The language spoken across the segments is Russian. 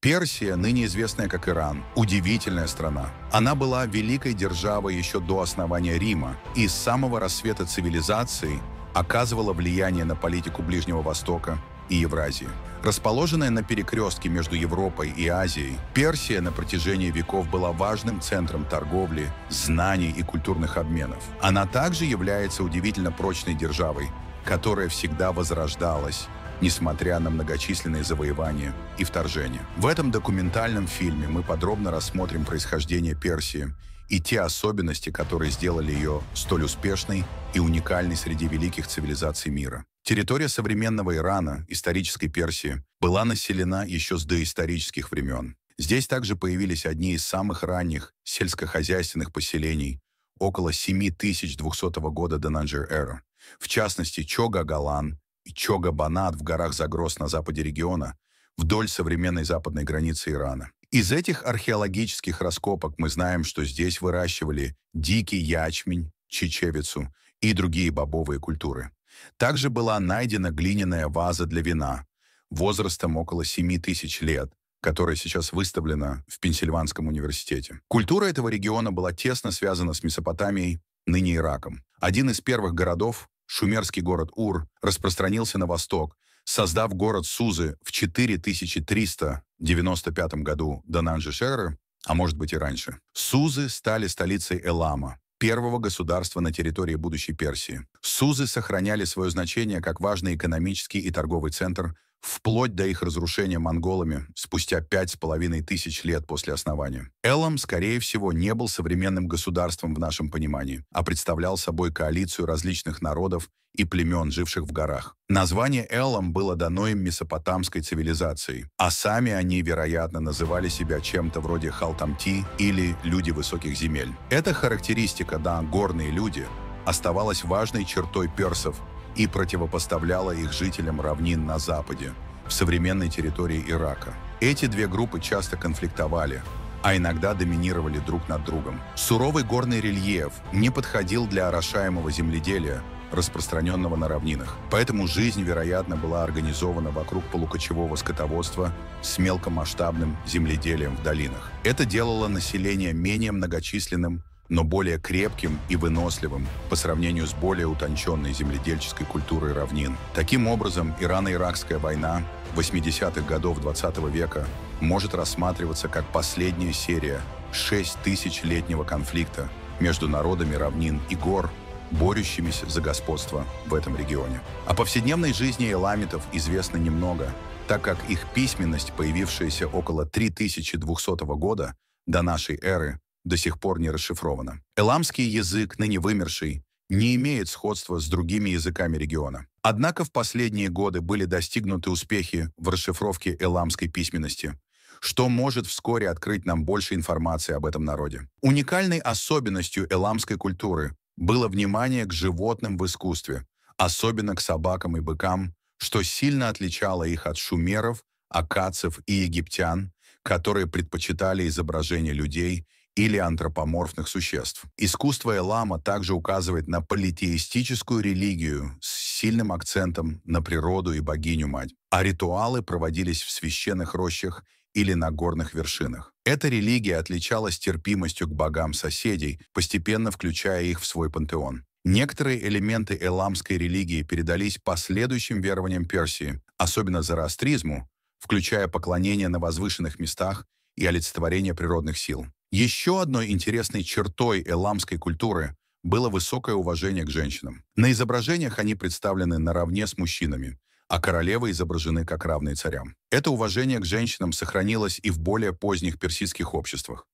Персия, ныне известная как Иран, удивительная страна. Она была великой державой еще до основания Рима и с самого расцвета цивилизации оказывала влияние на политику Ближнего Востока и Евразии. Расположенная на перекрестке между Европой и Азией, Персия на протяжении веков была важным центром торговли, знаний и культурных обменов. Она также является удивительно прочной державой, которая всегда возрождалась, несмотря на многочисленные завоевания и вторжения. В этом документальном фильме мы подробно рассмотрим происхождение Персии и те особенности, которые сделали ее столь успешной и уникальной среди великих цивилизаций мира. Территория современного Ирана, исторической Персии, была населена еще с доисторических времен. Здесь также появились одни из самых ранних сельскохозяйственных поселений около 7200 года до нашей эры. В частности, Чога-Галан и Чога-Банат в горах Загрос на западе региона, вдоль современной западной границы Ирана. Из этих археологических раскопок мы знаем, что здесь выращивали дикий ячмень, чечевицу и другие бобовые культуры. Также была найдена глиняная ваза для вина возрастом около 7000 лет, которая сейчас выставлена в Пенсильванском университете. Культура этого региона была тесно связана с Месопотамией, ныне Ираком. Один из первых городов, шумерский город Ур, распространился на восток, создав город Сузы в 4395 году до нашей эры, а может быть и раньше. Сузы стали столицей Элама, первого государства на территории будущей Персии. Сузы сохраняли свое значение как важный экономический и торговый центр вплоть до их разрушения монголами спустя 5500 лет после основания. Элам, скорее всего, не был современным государством в нашем понимании, а представлял собой коалицию различных народов и племен, живших в горах. Название Элам было дано им месопотамской цивилизацией, а сами они, вероятно, называли себя чем-то вроде Халтамти или «люди высоких земель». Эта характеристика, да, горные люди, оставалась важной чертой персов и противопоставляла их жителям равнин на западе, в современной территории Ирака. Эти две группы часто конфликтовали, а иногда доминировали друг над другом. Суровый горный рельеф не подходил для орошаемого земледелия, распространенного на равнинах. Поэтому жизнь, вероятно, была организована вокруг полукочевого скотоводства с мелкомасштабным земледелием в долинах. Это делало население менее многочисленным, но более крепким и выносливым по сравнению с более утонченной земледельческой культурой равнин. Таким образом, Ирано-Иракская война 80-х годов XX века может рассматриваться как последняя серия 6000-летнего конфликта между народами равнин и гор, борющимися за господство в этом регионе. О повседневной жизни эламитов известно немного, так как их письменность, появившаяся около 3200 года до нашей эры, до сих пор не расшифрована. Эламский язык, ныне вымерший, не имеет сходства с другими языками региона. Однако в последние годы были достигнуты успехи в расшифровке эламской письменности, что может вскоре открыть нам больше информации об этом народе. Уникальной особенностью эламской культуры было внимание к животным в искусстве, особенно к собакам и быкам, что сильно отличало их от шумеров, аккадцев и египтян, которые предпочитали изображения людей или антропоморфных существ. Искусство Элама также указывает на политеистическую религию с сильным акцентом на природу и богиню-мать, а ритуалы проводились в священных рощах или на горных вершинах. Эта религия отличалась терпимостью к богам соседей, постепенно включая их в свой пантеон. Некоторые элементы эламской религии передались последующим верованиям Персии, особенно зороастризму, включая поклонение на возвышенных местах и олицетворение природных сил. Еще одной интересной чертой эламской культуры было высокое уважение к женщинам. На изображениях они представлены наравне с мужчинами, а королевы изображены как равные царям. Это уважение к женщинам сохранилось и в более поздних персидских обществах.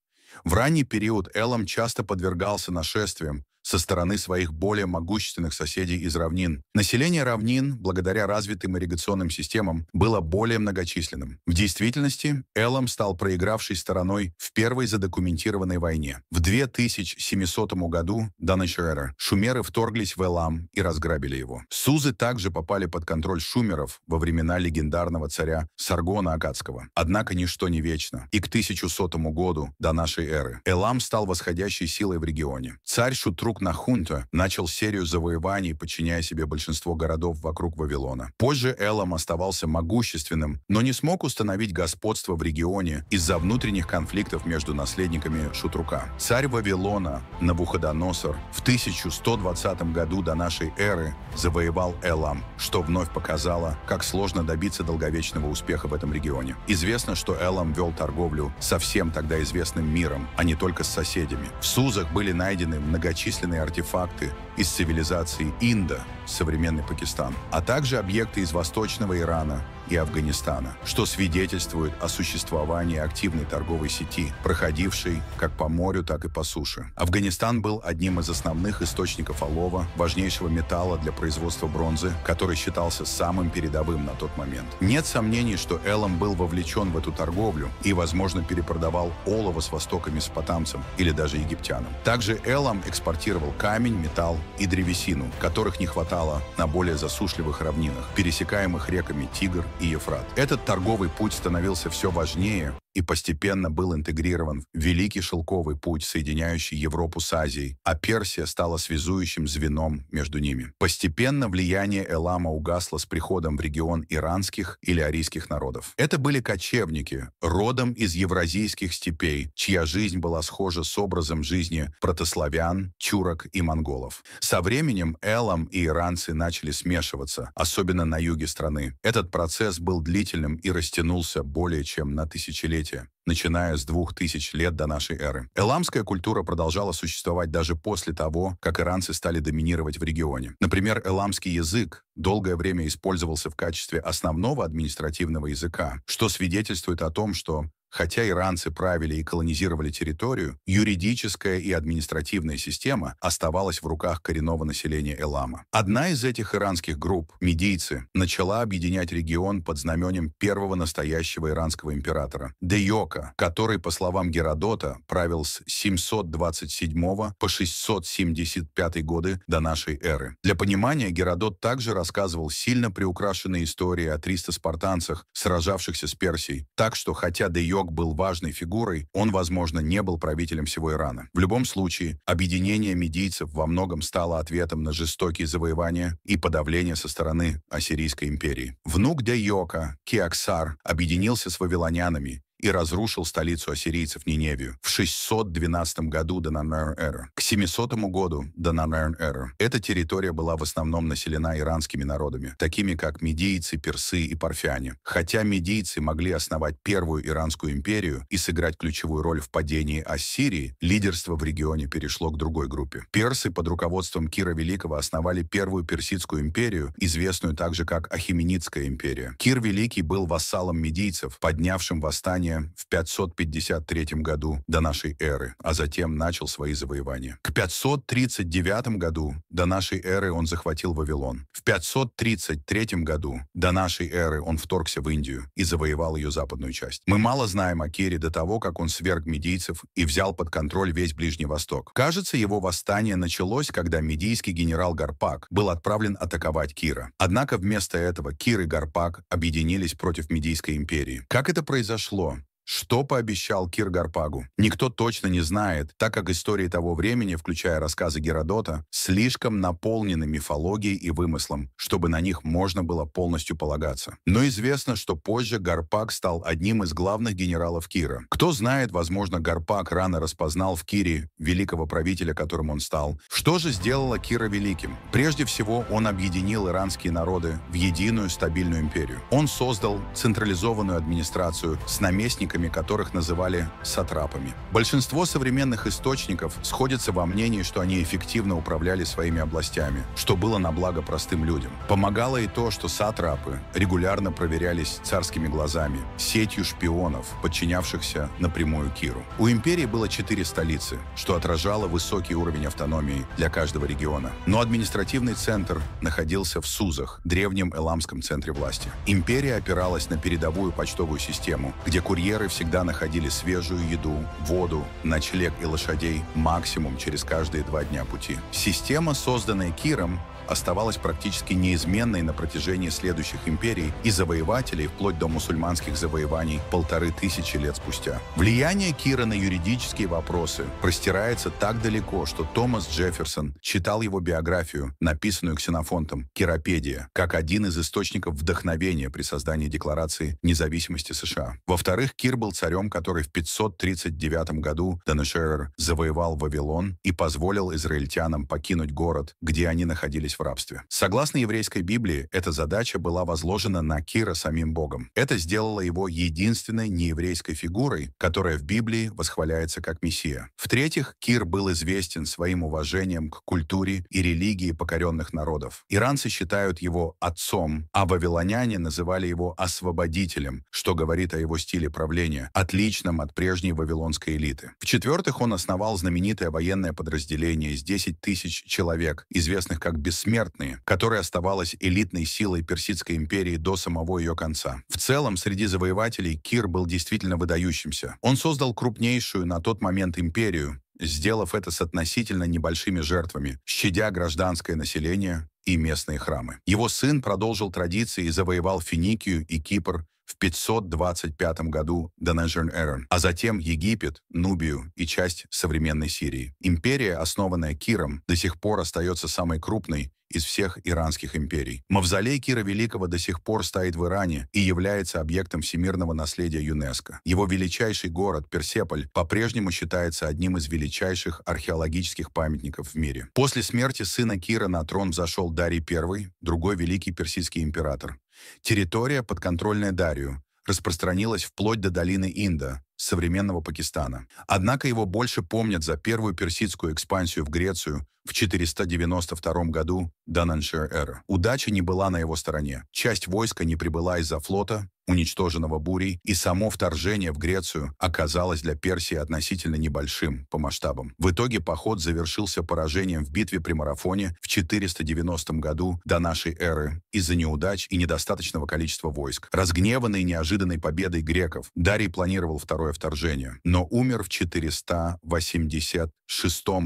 В ранний период Элам часто подвергался нашествиям со стороны своих более могущественных соседей из равнин. Население равнин, благодаря развитым ирригационным системам, было более многочисленным. В действительности, Элам стал проигравшей стороной в первой задокументированной войне. В 2700 году до нашей эры шумеры вторглись в Элам и разграбили его. Сузы также попали под контроль шумеров во времена легендарного царя Саргона Аккадского. Однако ничто не вечно, и к 1100 году до нашей эры Элам стал восходящей силой в регионе. Царь Шутрук Нахунта начал серию завоеваний, подчиняя себе большинство городов вокруг Вавилона. Позже Элам оставался могущественным, но не смог установить господство в регионе из-за внутренних конфликтов между наследниками Шутрука. Царь Вавилона Навуходоносор в 1120 году до нашей эры завоевал Элам, что вновь показало, как сложно добиться долговечного успеха в этом регионе. Известно, что Элам вел торговлю со всем тогда известным миром, а не только с соседями. В Сузах были найдены многочисленные артефакты из цивилизации Инда, современный Пакистан, а также объекты из Восточного Ирана и Афганистана, что свидетельствует о существовании активной торговой сети, проходившей как по морю, так и по суше. Афганистан был одним из основных источников олова, важнейшего металла для производства бронзы, который считался самым передовым на тот момент. Нет сомнений, что Элам был вовлечен в эту торговлю и, возможно, перепродавал олово с востока месопотамцам или даже египтянам. Также Элам экспортировал камень, металл и древесину, которых не хватало на более засушливых равнинах, пересекаемых реками Тигр и Ефрат. Этот торговый путь становился все важнее и постепенно был интегрирован в Великий Шелковый путь, соединяющий Европу с Азией, а Персия стала связующим звеном между ними. Постепенно влияние Элама угасло с приходом в регион иранских или арийских народов. Это были кочевники, родом из евразийских степей, чья жизнь была схожа с образом жизни протославян, тюрок и монголов. Со временем Элам и иранцы начали смешиваться, особенно на юге страны. Этот процесс был длительным и растянулся более чем на тысячелетия, начиная с 2000 лет до нашей эры. Эламская культура продолжала существовать даже после того, как иранцы стали доминировать в регионе. Например, эламский язык долгое время использовался в качестве основного административного языка, что свидетельствует о том, что хотя иранцы правили и колонизировали территорию, юридическая и административная система оставалась в руках коренного населения Элама. Одна из этих иранских групп, медийцы, начала объединять регион под знаменем первого настоящего иранского императора – Дейока, который, по словам Геродота, правил с 727 по 675 годы до нашей эры. Для понимания, Геродот также рассказывал сильно приукрашенные истории о 300 спартанцах, сражавшихся с Персией, так что, хотя Дейок был важной фигурой, он, возможно, не был правителем всего Ирана. В любом случае, объединение медийцев во многом стало ответом на жестокие завоевания и подавление со стороны Ассирийской империи. Внук Дейока, Киаксар, объединился с вавилонянами и разрушил столицу ассирийцев Ниневию в 612 году до нашей эры. К 700 году до нашей эры эта территория была в основном населена иранскими народами, такими как медийцы, персы и парфяне. Хотя медийцы могли основать первую иранскую империю и сыграть ключевую роль в падении Ассирии, лидерство в регионе перешло к другой группе. Персы под руководством Кира Великого основали первую персидскую империю, известную также как Ахеменидская империя. Кир Великий был вассалом медийцев, поднявшим восстание в 553 году до нашей эры, а затем начал свои завоевания. К 539 году до нашей эры он захватил Вавилон. В 533 году до нашей эры он вторгся в Индию и завоевал ее западную часть. Мы мало знаем о Кире до того, как он сверг медийцев и взял под контроль весь Ближний Восток. Кажется, его восстание началось, когда медийский генерал Гарпак был отправлен атаковать Кира. Однако вместо этого Кир и Гарпак объединились против Медийской империи. Как это произошло? Что пообещал Кир Гарпагу? Никто точно не знает, так как истории того времени, включая рассказы Геродота, слишком наполнены мифологией и вымыслом, чтобы на них можно было полностью полагаться. Но известно, что позже Гарпаг стал одним из главных генералов Кира. Кто знает, возможно, Гарпаг рано распознал в Кире великого правителя, которым он стал. Что же сделало Кира великим? Прежде всего, он объединил иранские народы в единую стабильную империю. Он создал централизованную администрацию с наместниками, которых называли сатрапами. Большинство современных источников сходятся во мнении, что они эффективно управляли своими областями, что было на благо простым людям. Помогало и то, что сатрапы регулярно проверялись царскими глазами, сетью шпионов, подчинявшихся напрямую Киру. У империи было 4 столицы, что отражало высокий уровень автономии для каждого региона. Но административный центр находился в Сузах, древнем эламском центре власти. Империя опиралась на передовую почтовую систему, где курьеры всегда находили свежую еду, воду, ночлег и лошадей максимум через каждые 2 дня пути. Система, созданная Киром, оставалась практически неизменной на протяжении следующих империй и завоевателей вплоть до мусульманских завоеваний 1500 лет спустя. Влияние Кира на юридические вопросы простирается так далеко, что Томас Джефферсон читал его биографию, написанную Ксенофонтом «Киропедия», как один из источников вдохновения при создании Декларации независимости США. Во-вторых, Кир был царем, который в 539 году до нашей эры завоевал Вавилон и позволил израильтянам покинуть город, где они находились в рабстве. Согласно еврейской Библии, эта задача была возложена на Кира самим Богом. Это сделало его единственной нееврейской фигурой, которая в Библии восхваляется как Мессия. В-третьих, Кир был известен своим уважением к культуре и религии покоренных народов. Иранцы считают его отцом, а вавилоняне называли его освободителем, что говорит о его стиле правления, отличном от прежней вавилонской элиты. В-четвертых, он основал знаменитое военное подразделение из 10 тысяч человек, известных как «Бессмертные», которое оставалось элитной силой Персидской империи до самого ее конца. В целом, среди завоевателей Кир был действительно выдающимся. Он создал крупнейшую на тот момент империю, сделав это с относительно небольшими жертвами, щадя гражданское население и местные храмы. Его сын продолжил традиции и завоевал Финикию и Кипр в 525 году до нашей эры, а затем Египет, Нубию и часть современной Сирии. Империя, основанная Киром, до сих пор остается самой крупной из всех иранских империй. Мавзолей Кира Великого до сих пор стоит в Иране и является объектом всемирного наследия ЮНЕСКО. Его величайший город, Персеполь, по-прежнему считается одним из величайших археологических памятников в мире. После смерти сына Кира на трон взошел Дарий I, другой великий персидский император. Территория, подконтрольная Дарию, распространилась вплоть до долины Инда, современного Пакистана. Однако его больше помнят за первую персидскую экспансию в Грецию в 492 году до нашей эры. Удача не была на его стороне. Часть войска не прибыла из-за флота, уничтоженного бурей, и само вторжение в Грецию оказалось для Персии относительно небольшим по масштабам. В итоге поход завершился поражением в битве при Марафоне в 490 году до нашей эры из-за неудач и недостаточного количества войск. Разгневанный неожиданной победой греков, Дарий планировал второе вторжение, но умер в 486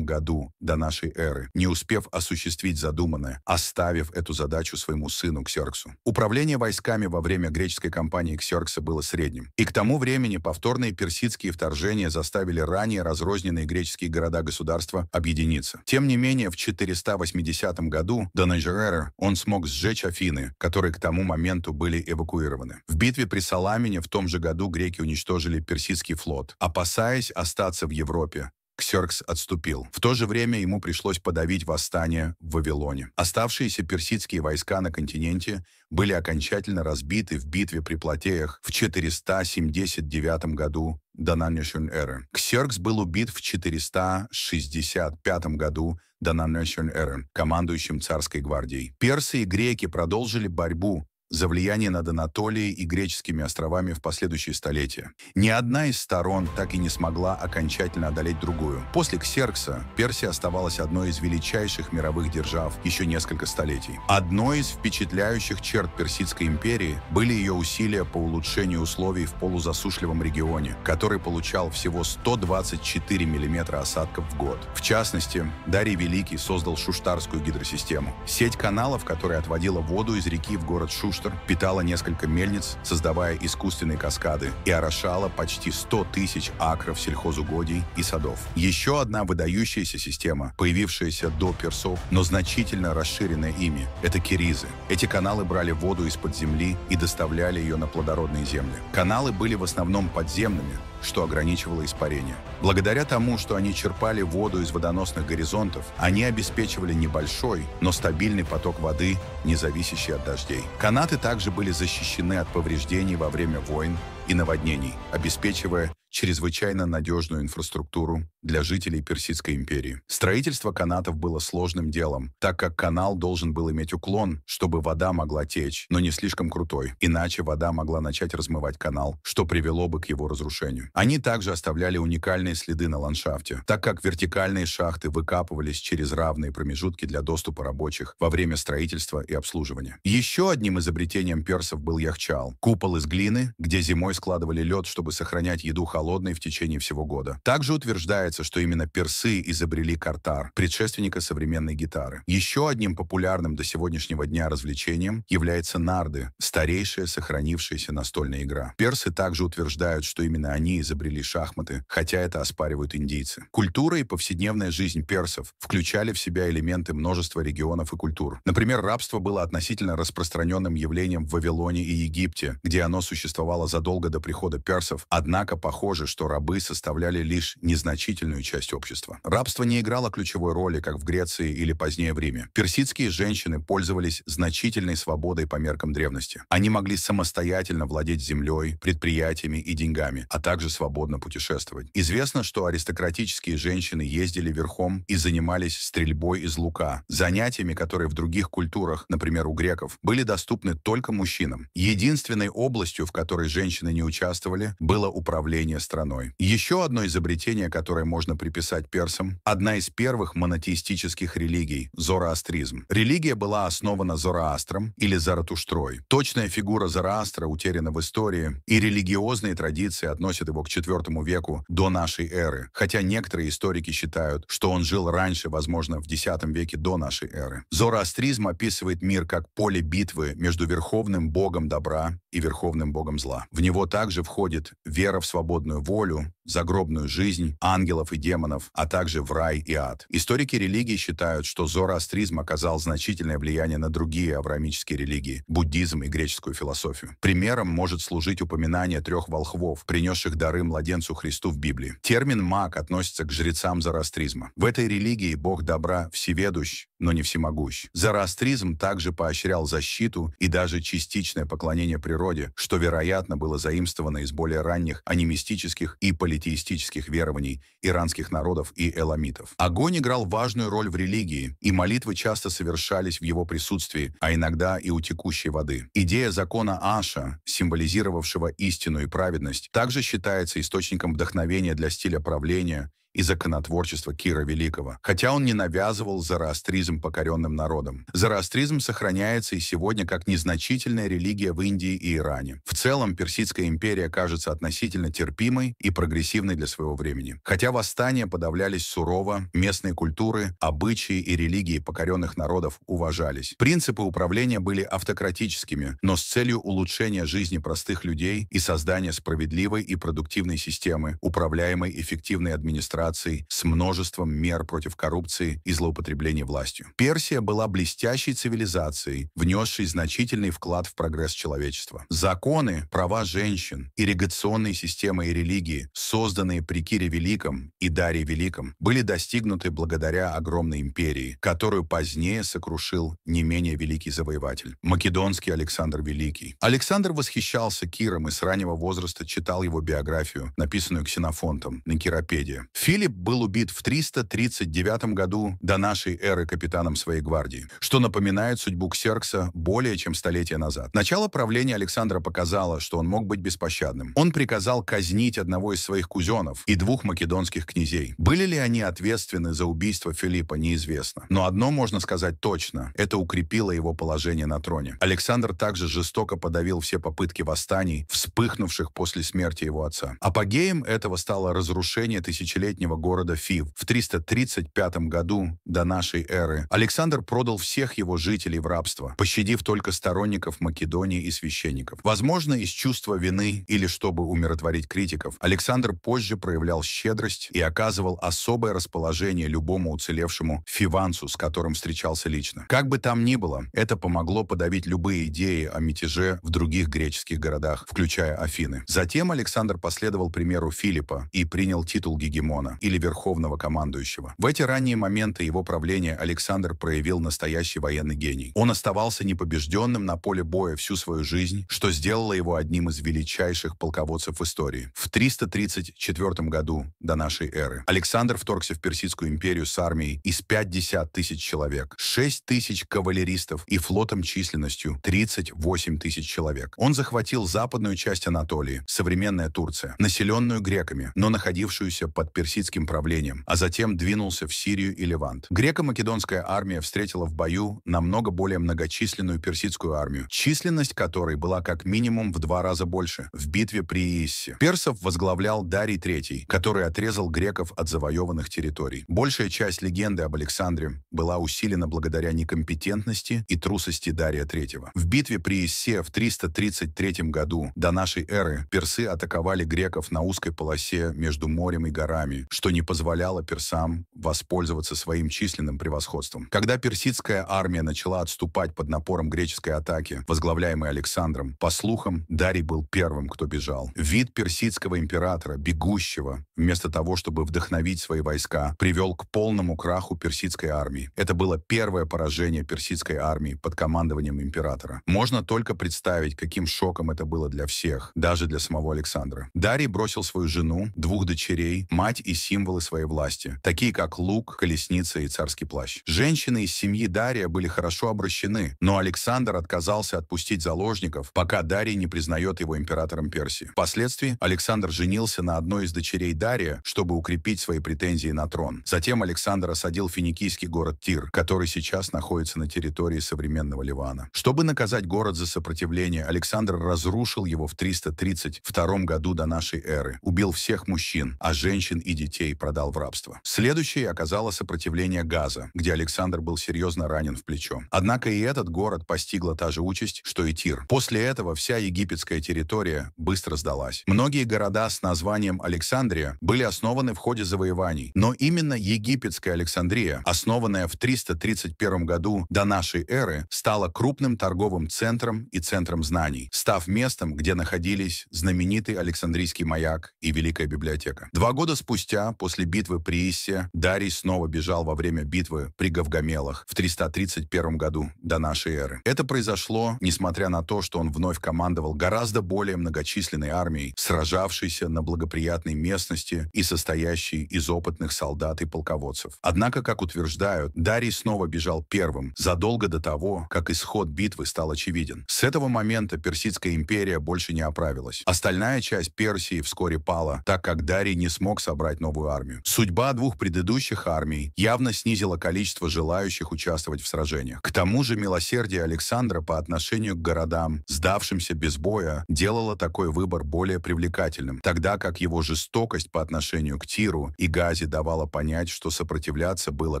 году до нашей эры, не успев осуществить задуманное, оставив эту задачу своему сыну Ксерксу. Управление войсками во время греческой кампании Ксеркса было средним. И к тому времени повторные персидские вторжения заставили ранее разрозненные греческие города-государства объединиться. Тем не менее, в 480 году до нашей эры он смог сжечь Афины, которые к тому моменту были эвакуированы. В битве при Саламине в том же году греки уничтожили персидский флот. Опасаясь остаться в Европе, Ксеркс отступил. В то же время ему пришлось подавить восстание в Вавилоне. Оставшиеся персидские войска на континенте были окончательно разбиты в битве при Платеях в 479 году до нашей эры. Ксеркс был убит в 465 году до нашей эры командующим царской гвардией. Персы и греки продолжили борьбу за влияние над Анатолией и греческими островами в последующие столетия. Ни одна из сторон так и не смогла окончательно одолеть другую. После Ксеркса Персия оставалась одной из величайших мировых держав еще несколько столетий. Одной из впечатляющих черт Персидской империи были ее усилия по улучшению условий в полузасушливом регионе, который получал всего 124 мм осадков в год. В частности, Дарий Великий создал Шуштарскую гидросистему. Сеть каналов, которая отводила воду из реки в город Шуштар, питала несколько мельниц, создавая искусственные каскады, и орошала почти 100 тысяч акров сельхозугодий и садов. Еще одна выдающаяся система, появившаяся до персов, но значительно расширенная ими, это киризы. Эти каналы брали воду из-под земли и доставляли ее на плодородные земли. Каналы были в основном подземными, что ограничивало испарение. Благодаря тому, что они черпали воду из водоносных горизонтов, они обеспечивали небольшой, но стабильный поток воды, не зависящий от дождей. Канаты также были защищены от повреждений во время войн и наводнений, обеспечивая чрезвычайно надежную инфраструктуру для жителей Персидской империи. Строительство канатов было сложным делом, так как канал должен был иметь уклон, чтобы вода могла течь, но не слишком крутой, иначе вода могла начать размывать канал, что привело бы к его разрушению. Они также оставляли уникальные следы на ландшафте, так как вертикальные шахты выкапывались через равные промежутки для доступа рабочих во время строительства и обслуживания. Еще одним изобретением персов был яхчал — купол из глины, где зимой складывали лед, чтобы сохранять еду холодной холодной в течение всего года. Также утверждается, что именно персы изобрели картар, предшественника современной гитары. Еще одним популярным до сегодняшнего дня развлечением является нарды, старейшая сохранившаяся настольная игра. Персы также утверждают, что именно они изобрели шахматы, хотя это оспаривают индийцы. Культура и повседневная жизнь персов включали в себя элементы множества регионов и культур. Например, рабство было относительно распространенным явлением в Вавилоне и Египте, где оно существовало задолго до прихода персов, однако похоже, что рабы составляли лишь незначительную часть общества. Рабство не играло ключевой роли, как в Греции или позднее в Риме. Персидские женщины пользовались значительной свободой по меркам древности. Они могли самостоятельно владеть землей, предприятиями и деньгами, а также свободно путешествовать. Известно, что аристократические женщины ездили верхом и занимались стрельбой из лука, занятиями, которые в других культурах, например, у греков, были доступны только мужчинам. Единственной областью, в которой женщины не участвовали, было управление страной. Еще одно изобретение, которое можно приписать персам, одна из первых монотеистических религий – зороастризм. Религия была основана Зороастром или Заратуштрой. Точная фигура Зороастра утеряна в истории, и религиозные традиции относят его к IV веку до нашей эры, хотя некоторые историки считают, что он жил раньше, возможно, в X веке до нашей эры. Зороастризм описывает мир как поле битвы между верховным богом добра и верховным богом зла. В него также входит вера в свободную волю, загробную жизнь, ангелов и демонов, а также в рай и ад. Историки религии считают, что зороастризм оказал значительное влияние на другие авраамические религии – буддизм и греческую философию. Примером может служить упоминание 3 волхвов, принесших дары младенцу Христу в Библии. Термин «маг» относится к жрецам зороастризма. В этой религии бог добра всеведущ, но не всемогущ. Зороастризм также поощрял защиту и даже частичное поклонение природе, что, вероятно, было заимствовано из более ранних анимистических и политеистических верований иранских народов и эламитов. Огонь играл важную роль в религии, и молитвы часто совершались в его присутствии, а иногда и у текущей воды. Идея закона Аша, символизировавшего истину и праведность, также считается источником вдохновения для стиля правления и законотворчества Кира Великого, хотя он не навязывал зороастризм покоренным народам. Зороастризм сохраняется и сегодня как незначительная религия в Индии и Иране. В целом, Персидская империя кажется относительно терпимой и прогрессивной для своего времени. Хотя восстания подавлялись сурово, местные культуры, обычаи и религии покоренных народов уважались. Принципы управления были автократическими, но с целью улучшения жизни простых людей и создания справедливой и продуктивной системы, управляемой эффективной администрацией, с множеством мер против коррупции и злоупотребления властью. Персия была блестящей цивилизацией, внесшей значительный вклад в прогресс человечества. Законы, права женщин, ирригационные системы и религии, созданные при Кире Великом и Дарии Великом, были достигнуты благодаря огромной империи, которую позднее сокрушил не менее великий завоеватель – македонский Александр Великий. Александр восхищался Киром и с раннего возраста читал его биографию, написанную Ксенофонтом на Киропедии. Филипп был убит в 339 году до нашей эры капитаном своей гвардии, что напоминает судьбу Ксеркса более чем столетие назад. Начало правления Александра показало, что он мог быть беспощадным. Он приказал казнить одного из своих кузенов и 2 македонских князей. Были ли они ответственны за убийство Филиппа, неизвестно. Но одно можно сказать точно – это укрепило его положение на троне. Александр также жестоко подавил все попытки восстаний, вспыхнувших после смерти его отца. Апогеем этого стало разрушение тысячелетнего города Фив. В 335 году до нашей эры Александр продал всех его жителей в рабство, пощадив только сторонников Македонии и священников. Возможно, из чувства вины или чтобы умиротворить критиков, Александр позже проявлял щедрость и оказывал особое расположение любому уцелевшему фиванцу, с которым встречался лично. Как бы там ни было, это помогло подавить любые идеи о мятеже в других греческих городах, включая Афины. Затем Александр последовал примеру Филиппа и принял титул гегемона или верховного командующего. В эти ранние моменты его правления Александр проявил настоящий военный гений. Он оставался непобежденным на поле боя всю свою жизнь, что сделало его одним из величайших полководцев в истории. В 334 году до нашей эры Александр вторгся в Персидскую империю с армией из 50 тысяч человек, 6 тысяч кавалеристов и флотом численностью 38 тысяч человек. Он захватил западную часть Анатолии, современная Турция, населенную греками, но находившуюся под персидским персидским правлением, а затем двинулся в Сирию и Левант. Греко-македонская армия встретила в бою намного более многочисленную персидскую армию, численность которой была как минимум в 2 раза больше в битве при Иссе. Персов возглавлял Дарий III, который отрезал греков от завоеванных территорий. Большая часть легенды об Александре была усилена благодаря некомпетентности и трусости Дария III. В битве при Иссе в 333 году до нашей эры персы атаковали греков на узкой полосе между морем и горами, что не позволяло персам воспользоваться своим численным превосходством. Когда персидская армия начала отступать под напором греческой атаки, возглавляемой Александром, по слухам, Дарий был первым, кто бежал. Вид персидского императора, бегущего, вместо того, чтобы вдохновить свои войска, привел к полному краху персидской армии. Это было первое поражение персидской армии под командованием императора. Можно только представить, каким шоком это было для всех, даже для самого Александра. Дарий бросил свою жену, 2 дочерей, мать и символы своей власти, такие как лук, колесница и царский плащ. Женщины из семьи Дария были хорошо обращены, но Александр отказался отпустить заложников, пока Дарий не признает его императором Персии. Впоследствии Александр женился на одной из дочерей Дария, чтобы укрепить свои претензии на трон. Затем Александр осадил финикийский город Тир, который сейчас находится на территории современного Ливана. Чтобы наказать город за сопротивление, Александр разрушил его в 332 году до нашей эры, убил всех мужчин, а женщин и детей продал в рабство. Следующей оказало сопротивление Газа, где Александр был серьезно ранен в плечо. Однако и этот город постигла та же участь, что и Тир. После этого вся египетская территория быстро сдалась. Многие города с названием Александрия были основаны в ходе завоеваний, но именно египетская Александрия, основанная в 331 году до нашей эры, стала крупным торговым центром и центром знаний, став местом, где находились знаменитый Александрийский маяк и Великая библиотека. 2 года спустя, после битвы при Иссе, Дарий снова бежал во время битвы при Гавгамелах в 331 году до нашей эры. Это произошло, несмотря на то, что он вновь командовал гораздо более многочисленной армией, сражавшейся на благоприятной местности и состоящей из опытных солдат и полководцев. Однако, как утверждают, Дарий снова бежал первым, задолго до того, как исход битвы стал очевиден. С этого момента Персидская империя больше не оправилась. Остальная часть Персии вскоре пала, так как Дарий не смог собрать новую армию. Судьба 2 предыдущих армий явно снизила количество желающих участвовать в сражениях. К тому же милосердие Александра по отношению к городам, сдавшимся без боя, делало такой выбор более привлекательным, тогда как его жестокость по отношению к Тиру и Газе давала понять, что сопротивляться было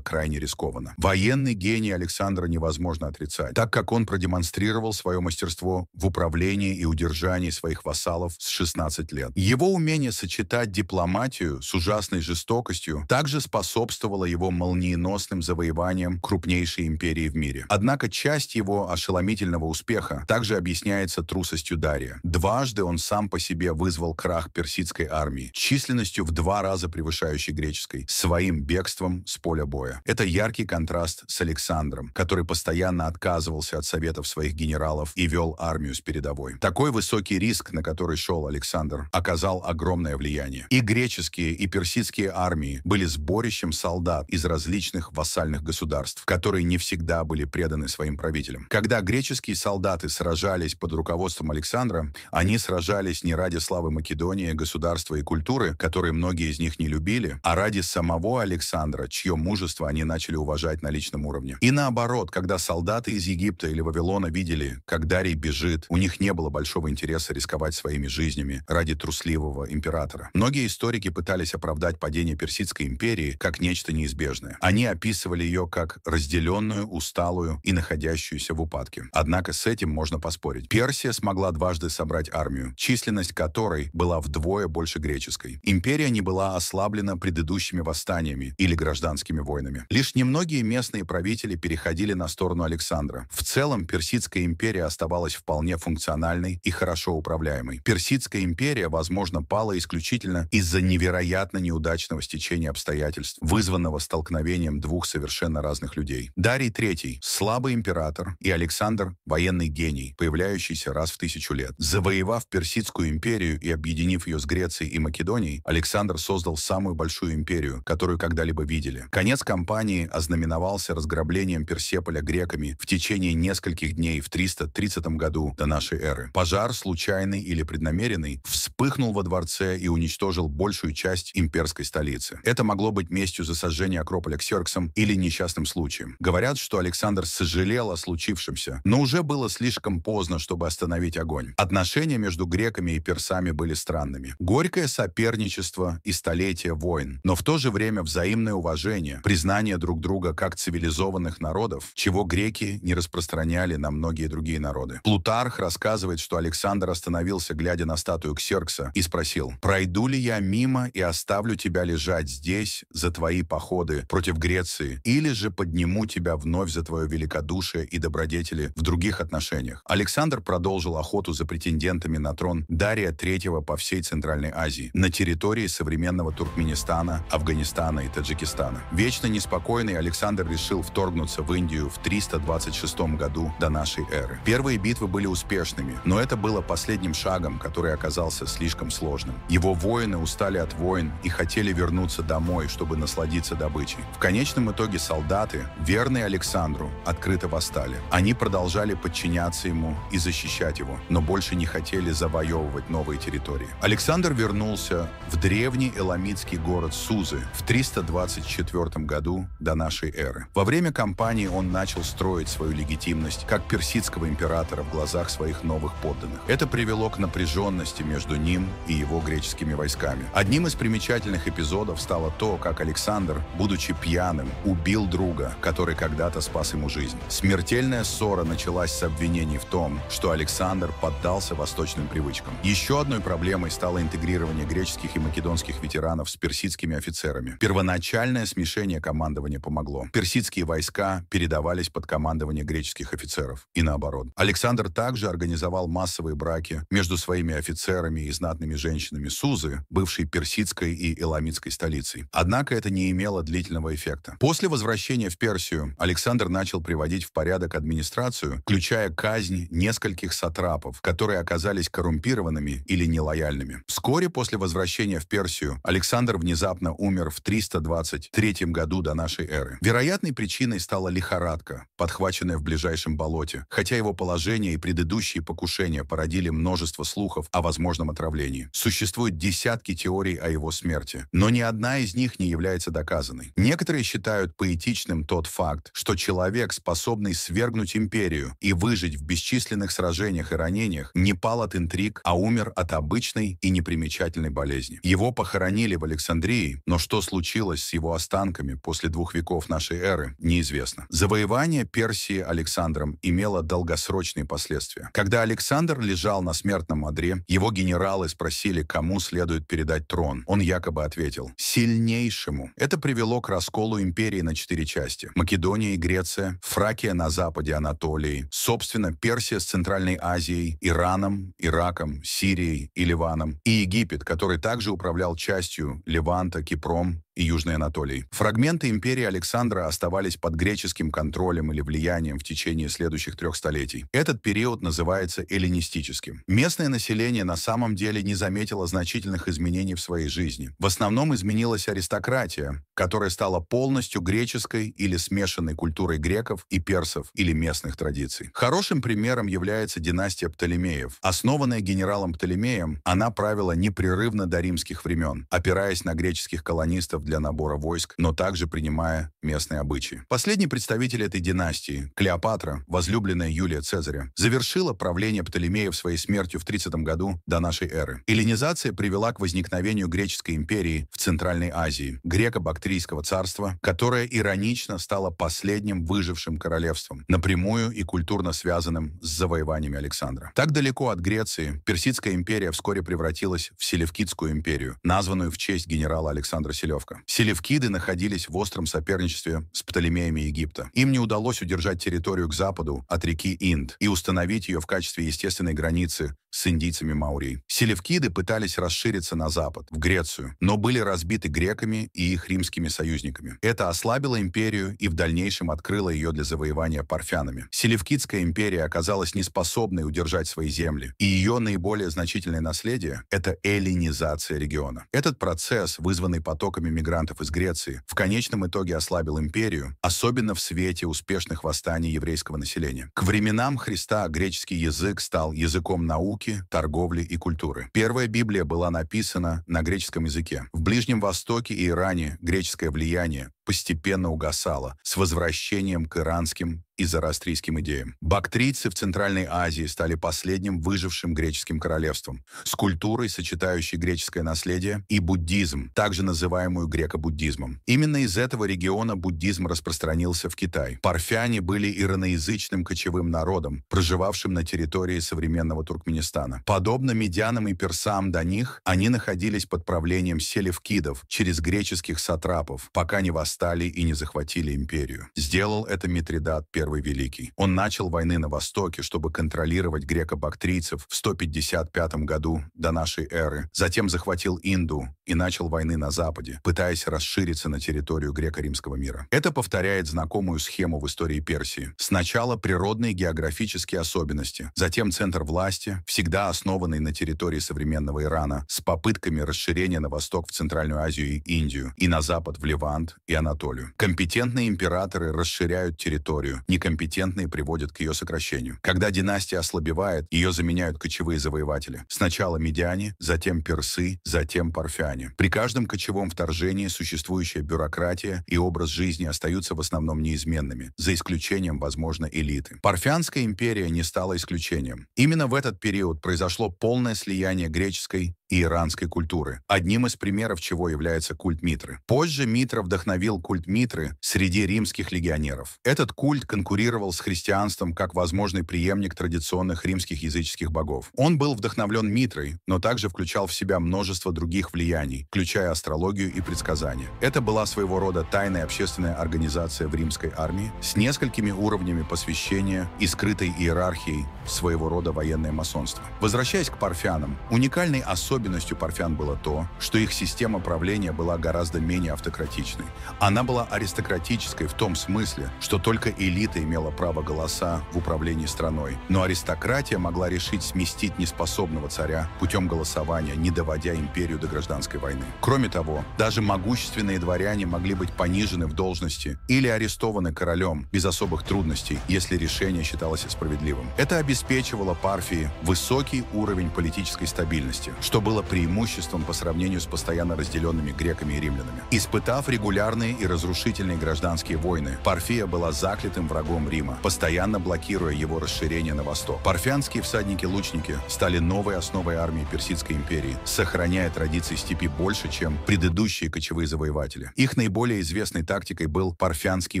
крайне рискованно. Военный гений Александра невозможно отрицать, так как он продемонстрировал свое мастерство в управлении и удержании своих вассалов с 16 лет. Его умение сочетать дипломатию с ужасной жестокостью также способствовало его молниеносным завоеваниям крупнейшей империи в мире. Однако часть его ошеломительного успеха также объясняется трусостью Дария. Дважды он сам по себе вызвал крах персидской армии, численностью в 2 раза превышающей греческой, своим бегством с поля боя. Это яркий контраст с Александром, который постоянно отказывался от советов своих генералов и вел армию с передовой. Такой высокий риск, на который шел Александр, оказал огромное влияние. И греческие, и персидские армии были сборищем солдат из различных вассальных государств, которые не всегда были преданы своим правителям. Когда греческие солдаты сражались под руководством Александра, они сражались не ради славы Македонии, государства и культуры, которые многие из них не любили, а ради самого Александра, чье мужество они начали уважать на личном уровне. И наоборот, когда солдаты из Египта или Вавилона видели, как Дарий бежит, у них не было большого интереса рисковать своими жизнями ради трусливого императора. Многие историки пытались оправдать падение Персидской империи как нечто неизбежное. Они описывали ее как разделенную, усталую и находящуюся в упадке. Однако с этим можно поспорить. Персия смогла дважды собрать армию, численность которой была вдвое больше греческой. Империя не была ослаблена предыдущими восстаниями или гражданскими войнами. Лишь немногие местные правители переходили на сторону Александра. В целом, Персидская империя оставалась вполне функциональной и хорошо управляемой. Персидская империя, возможно, пала исключительно из-за невероятно неудачного стечения обстоятельств, вызванного столкновением 2 совершенно разных людей. Дарий III – слабый император, и Александр – военный гений, появляющийся раз в 1000 лет. Завоевав Персидскую империю и объединив ее с Грецией и Македонией, Александр создал самую большую империю, которую когда-либо видели. Конец кампании ознаменовался разграблением Персеполя греками в течение нескольких дней в 330 году до нашей эры. Пожар, случайный или преднамеренный, вспыхнул во дворце и уничтожил большую часть империи имперской столицы. Это могло быть местью за сожжение Акрополя Ксерксом или несчастным случаем. Говорят, что Александр сожалел о случившемся, но уже было слишком поздно, чтобы остановить огонь. Отношения между греками и персами были странными. Горькое соперничество и столетия войн, но в то же время взаимное уважение, признание друг друга как цивилизованных народов, чего греки не распространяли на многие другие народы. Плутарх рассказывает, что Александр остановился, глядя на статую Ксеркса, и спросил: «Пройду ли я мимо и оставлю тебя лежать здесь за твои походы против Греции, или же подниму тебя вновь за твое великодушие и добродетели в других отношениях?» Александр продолжил охоту за претендентами на трон Дария III по всей Центральной Азии, на территории современного Туркменистана, Афганистана и Таджикистана. Вечно неспокойный Александр решил вторгнуться в Индию в 326 году до нашей эры. Первые битвы были успешными, но это было последним шагом, который оказался слишком сложным. Его воины устали от войн и хотели вернуться домой, чтобы насладиться добычей. В конечном итоге солдаты, верные Александру, открыто восстали. Они продолжали подчиняться ему и защищать его, но больше не хотели завоевывать новые территории. Александр вернулся в древний эламитский город Сузы в 324 году до нашей эры. Во время кампании он начал строить свою легитимность как персидского императора в глазах своих новых подданных. Это привело к напряженности между ним и его греческими войсками. Одним из примечательных эпизодов стало то, как Александр, будучи пьяным, убил друга, который когда-то спас ему жизнь. Смертельная ссора началась с обвинений в том, что Александр поддался восточным привычкам. Еще одной проблемой стало интегрирование греческих и македонских ветеранов с персидскими офицерами. Первоначальное смешение командования помогло. Персидские войска передавались под командование греческих офицеров. И наоборот. Александр также организовал массовые браки между своими офицерами и знатными женщинами Сузы, бывшей персидской и эламитской столицей. Однако это не имело длительного эффекта. После возвращения в Персию Александр начал приводить в порядок администрацию, включая казнь нескольких сатрапов, которые оказались коррумпированными или нелояльными. Вскоре после возвращения в Персию Александр внезапно умер в 323 году до нашей эры. Вероятной причиной стала лихорадка, подхваченная в ближайшем болоте, хотя его положение и предыдущие покушения породили множество слухов о возможном отравлении. Существует десятки теорий о его смерти, но ни одна из них не является доказанной. Некоторые считают поэтичным тот факт, что человек, способный свергнуть империю и выжить в бесчисленных сражениях и ранениях, не пал от интриг, а умер от обычной и непримечательной болезни. Его похоронили в Александрии, но что случилось с его останками после 2 веков нашей эры, неизвестно. Завоевание Персии Александром имело долгосрочные последствия. Когда Александр лежал на смертном одре, его генералы спросили, кому следует передать трон. Он якобы ответил: «Сильнейшему». Это привело к расколу империи на 4 части. Македония и Греция, Фракия на западе Анатолии, собственно, Персия с Центральной Азией, Ираном, Ираком, Сирией и Ливаном, и Египет, который также управлял частью Леванта, Кипром и Южной Анатолии. Фрагменты империи Александра оставались под греческим контролем или влиянием в течение следующих 3 столетий. Этот период называется эллинистическим. Местное население на самом деле не заметило значительных изменений в своей жизни. В основном изменилась аристократия, которая стала полностью греческой или смешанной культурой греков и персов или местных традиций. Хорошим примером является династия Птолемеев. Основанная генералом Птолемеем, она правила непрерывно до римских времен, опираясь на греческих колонистов для набора войск, но также принимая местные обычаи. Последний представитель этой династии, Клеопатра, возлюбленная Юлия Цезаря, завершила правление Птолемеев своей смертью в 30 году до нашей эры. Эллинизация привела к возникновению греческой империи в Центральной Азии, греко-бактрийского царства, которое иронично стало последним выжившим королевством, напрямую и культурно связанным с завоеваниями Александра. Так далеко от Греции Персидская империя вскоре превратилась в Селевкидскую империю, названную в честь генерала Александра Селевка. Селевкиды находились в остром соперничестве с Птолемеями Египта. Им не удалось удержать территорию к западу от реки Инд и установить ее в качестве естественной границы с индийцами Маурий. Селевкиды пытались расшириться на запад, в Грецию, но были разбиты греками и их римскими союзниками. Это ослабило империю и в дальнейшем открыло ее для завоевания парфянами. Селевкидская империя оказалась неспособной удержать свои земли, и ее наиболее значительное наследие — это эллинизация региона. Этот процесс, вызванный потоками мигрантов из Греции, в конечном итоге ослабил империю, особенно в свете успешных восстаний еврейского населения. К временам Христа греческий язык стал языком науки, торговли и культуры. Первая Библия была написана на греческом языке. В Ближнем Востоке и Иране греческое влияние постепенно угасало с возвращением к иранским и зороастрийским идеям. Бактрийцы в Центральной Азии стали последним выжившим греческим королевством, с культурой, сочетающей греческое наследие и буддизм, также называемую греко-буддизмом. Именно из этого региона буддизм распространился в Китай. Парфяне были ираноязычным кочевым народом, проживавшим на территории современного Туркменистана. Подобно медянам и персам до них, они находились под правлением селевкидов через греческих сатрапов, пока не восстали и не захватили империю. Сделал это Митридат I Великий. Он начал войны на Востоке, чтобы контролировать греко-бактрийцев в 155 году до нашей эры. Затем захватил Инду и начал войны на Западе, пытаясь расшириться на территорию греко-римского мира. Это повторяет знакомую схему в истории Персии. Сначала природные географические особенности, затем центр власти, всегда основанный на территории современного Ирана, с попытками расширения на восток в Центральную Азию и Индию, и на запад в Левант и Анатолию. Компетентные императоры расширяют территорию, некомпетентные приводят к ее сокращению. Когда династия ослабевает, ее заменяют кочевые завоеватели. Сначала медиане, затем персы, затем парфяне. При каждом кочевом вторжении существующая бюрократия и образ жизни остаются в основном неизменными, за исключением, возможно, элиты. Парфянская империя не стала исключением. Именно в этот период произошло полное слияние греческой и иранской культуры, одним из примеров чего является культ Митры. Позже Митра вдохновил культ Митры среди римских легионеров. Этот культ конкурировал с христианством как возможный преемник традиционных римских языческих богов. Он был вдохновлен Митрой, но также включал в себя множество других влияний, включая астрологию и предсказания. Это была своего рода тайная общественная организация в римской армии с несколькими уровнями посвящения и скрытой иерархией, своего рода военное масонство. Возвращаясь к парфянам, уникальной особенностью парфян было то, что их система правления была гораздо менее автократичной. Она была аристократической в том смысле, что только элита имела право голоса в управлении страной, но аристократия могла решить сместить неспособного царя путем голосования, не доводя империю до гражданской войны. Кроме того, даже могущественные дворяне могли быть понижены в должности или арестованы королем без особых трудностей, если решение считалось справедливым. Это обеспечивало Парфии высокий уровень политической стабильности, что было преимуществом по сравнению с постоянно разделенными греками и римлянами. Испытав регулярные и разрушительные гражданские войны, Парфия была заклятым врагом Рима, постоянно блокируя его расширение на восток. Парфянские всадники-лучники стали новой основой армии Персидской империи, сохраняя традиции степи больше, чем предыдущие кочевые завоеватели. Их наиболее известной тактикой был парфянский